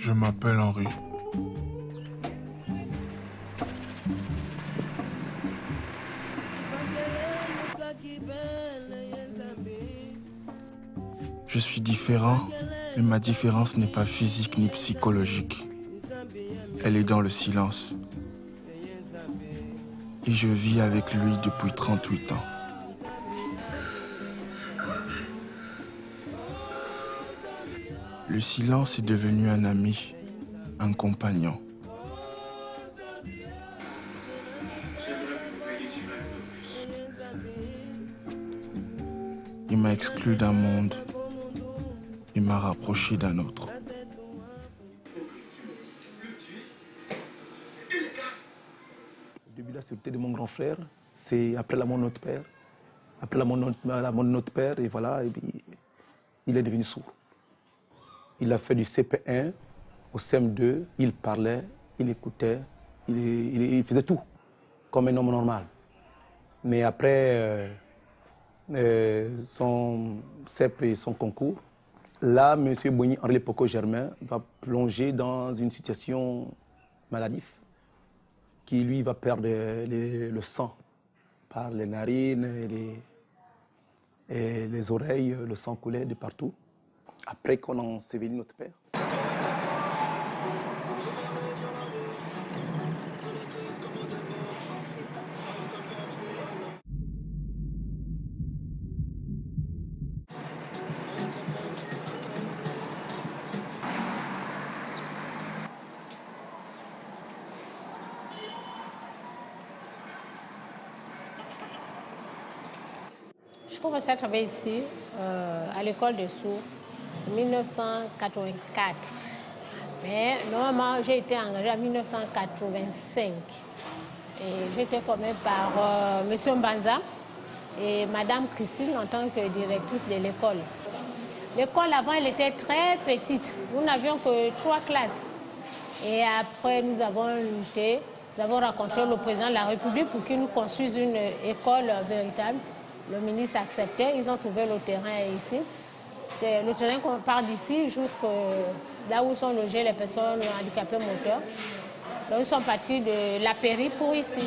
Je m'appelle Henri. Je suis différent, mais ma différence n'est pas physique ni psychologique. Elle est dans le silence. Et je vis avec lui depuis 38 ans. Le silence est devenu un ami, un compagnon. Il m'a exclu d'un monde et m'a rapproché d'un autre. Le début de la sécurité de mon grand frère, c'est après la mort de notre père. Après la mort de notre père, et voilà, et puis, il est devenu sourd. Il a fait du CP1 au CM2, il parlait, il écoutait, il faisait tout, comme un homme normal. Mais après son CEP et son concours, là, M. Boni Henri Poco-Germain va plonger dans une situation maladive, qui lui va perdre le sang par les narines et les oreilles, le sang coulait de partout. Après qu'on a enseveli notre père. Je commençais à travailler ici, à l'école des sourds, en 1984. Mais normalement, j'ai été engagée en 1985. Et j'ai été formée par M. Mbanza et Mme Christine en tant que directrice de l'école. L'école, avant, elle était très petite. Nous n'avions que 3 classes. Et après, nous avons lutté, nous avons rencontré le président de la République pour qu'il nous construise une école véritable. Le ministre a accepté, ils ont trouvé le terrain ici. C'est le terrain qu'on part d'ici jusqu'à là où sont logées les personnes handicapées moteurs. Donc ils sont partis de la Pairie pour ici.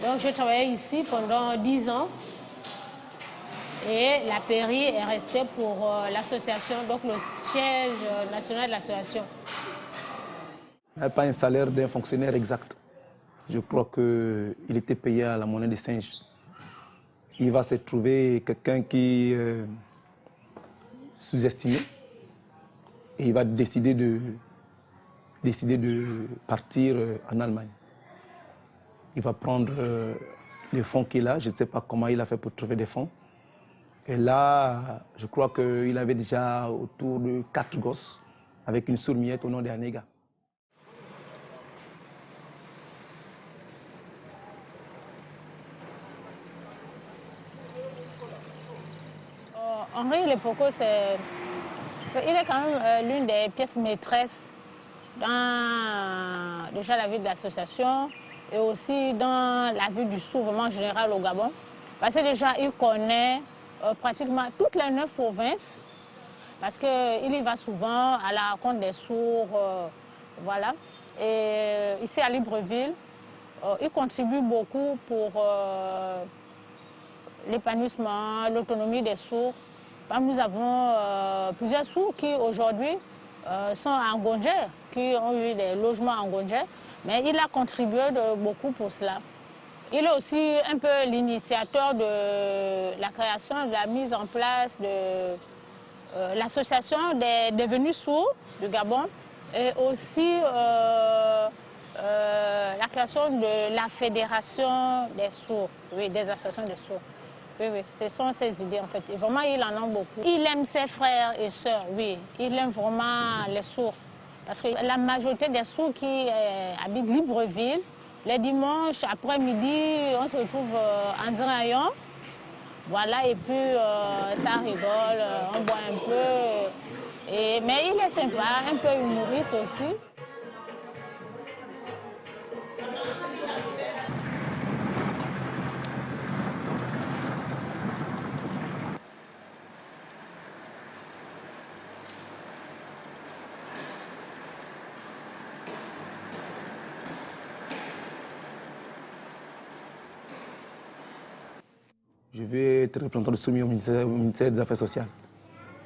Donc j'ai travaillé ici pendant 10 ans. Et la Pairie est restée pour l'association, donc le siège national de l'association. Il n'a pas un salaire d'un fonctionnaire exact. Je crois qu'il était payé à la monnaie des singes. Il va se trouver quelqu'un qui est sous-estimé et il va décider de partir en Allemagne. Il va prendre les fonds qu'il a, je ne sais pas comment il a fait pour trouver des fonds. Et là, je crois qu'il avait déjà autour de 4 gosses avec une sourd-muette au nom d'Anega. Henri Poco, il est quand même l'une des pièces maîtresses dans déjà la vie de l'association et aussi dans la vie du sourd vraiment en général au Gabon. Parce que déjà, il connaît pratiquement toutes les 9 provinces parce qu'il y va souvent à la rencontre des sourds. Voilà. Et ici à Libreville, il contribue beaucoup pour l'épanouissement, l'autonomie des sourds. Nous avons plusieurs sourds qui aujourd'hui sont en Ngondje, qui ont eu des logements en Ngondje, mais il a contribué beaucoup pour cela. Il est aussi un peu l'initiateur de la création, de la mise en place de l'association des devenus sourds du Gabon et aussi la création de la fédération des sourds, oui, des associations de sourds. Oui, oui, ce sont ses idées en fait. Et vraiment, il en a beaucoup. Il aime ses frères et sœurs, oui. Il aime vraiment les sourds. Parce que la majorité des sourds qui habitent Libreville, les dimanches après-midi, on se retrouve en Zirayon. Voilà, et puis ça rigole, on boit un peu. Mais il est sympa, un peu humoriste aussi. je vais être représentant de Sourmier au ministère des Affaires sociales.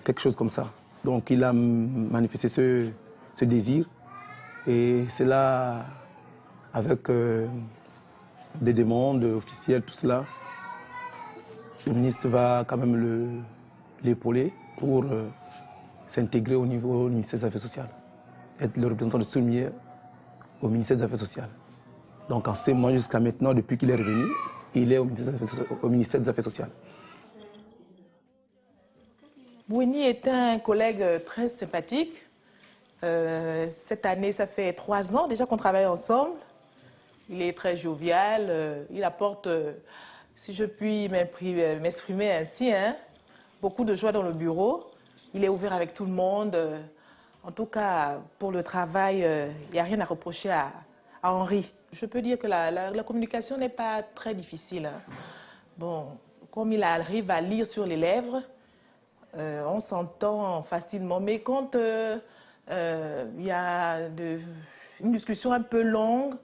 Quelque chose comme ça. Donc il a manifesté ce désir. Et c'est là, avec des demandes officielles, tout cela, le ministre va quand même l'épauler pour s'intégrer au niveau du ministère des Affaires sociales. Être le représentant de Sourmier au ministère des Affaires sociales. Donc en 6 mois jusqu'à maintenant, depuis qu'il est revenu, il est au ministère des Affaires sociales. Bouini est un collègue très sympathique. Cette année, ça fait 3 ans déjà qu'on travaille ensemble. Il est très jovial, il apporte, si je puis m'exprimer ainsi, hein, beaucoup de joie dans le bureau. Il est ouvert avec tout le monde. En tout cas, pour le travail, il n'y a rien à reprocher à Henri. Je peux dire que la communication n'est pas très difficile. Hein. Bon, comme il arrive à lire sur les lèvres, on s'entend facilement. Mais quand il y a une discussion un peu longue,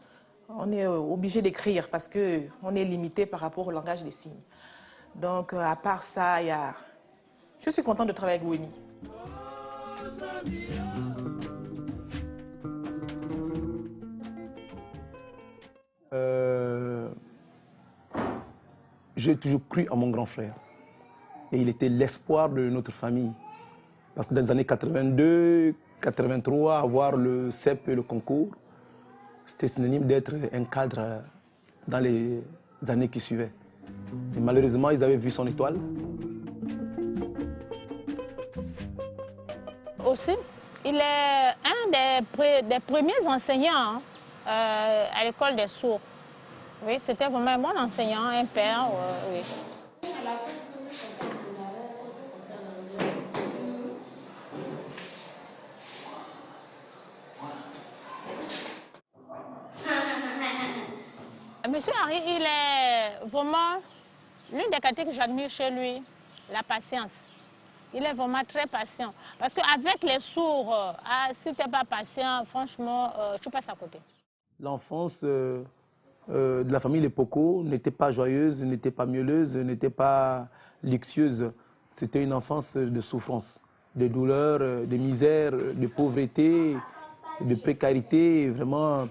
on est obligé d'écrire parce qu'on est limité par rapport au langage des signes. Donc, à part ça, je suis contente de travailler avec Bouini. J'ai toujours cru à mon grand frère. Et il était l'espoir de notre famille. Parce que dans les années 82, 83, avoir le CEP et le concours, c'était synonyme d'être un cadre dans les années qui suivaient. Et malheureusement, ils avaient vu son étoile. Aussi, il est un des premiers enseignants à l'école des sourds. Oui, c'était vraiment un bon enseignant, un père, oui. Monsieur Henri, il est vraiment l'une des qualités que j'admire chez lui, la patience. Il est vraiment très patient. Parce qu'avec les sourds, si tu n'es pas patient, franchement, tu passes à côté. L'enfance de la famille Lepoko n'était pas joyeuse, n'était pas mielleuse, n'était pas luxueuse. C'était une enfance de souffrance, de douleur, de misère, de pauvreté, de précarité, vraiment.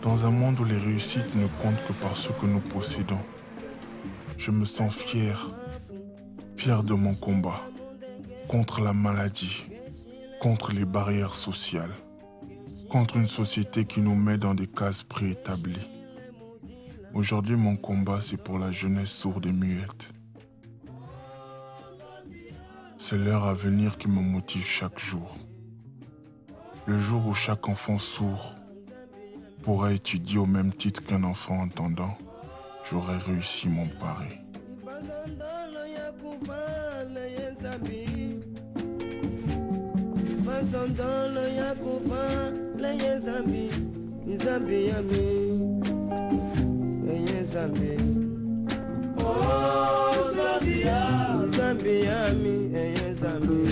Dans un monde où les réussites ne comptent que par ce que nous possédons, je me sens fier de mon combat contre la maladie, contre les barrières sociales, contre une société qui nous met dans des cases préétablies. Aujourd'hui, mon combat, c'est pour la jeunesse sourde et muette. C'est l'heure à venir qui me motive chaque jour. Le jour où chaque enfant sourd pourra étudier au même titre qu'un enfant entendant, j'aurai réussi mon pari. Oh, Zambia, Zambia, mi, Zambia.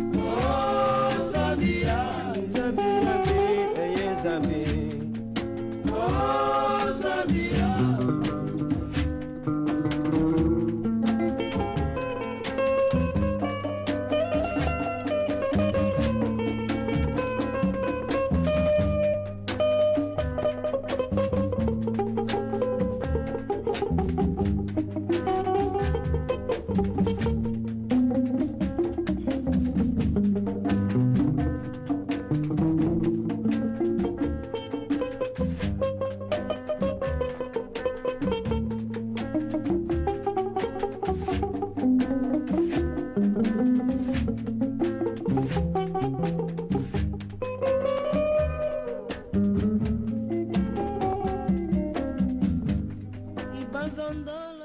Oh, Zambia, Zambia, mi, Zambia. Oh, Zambia. Bazandala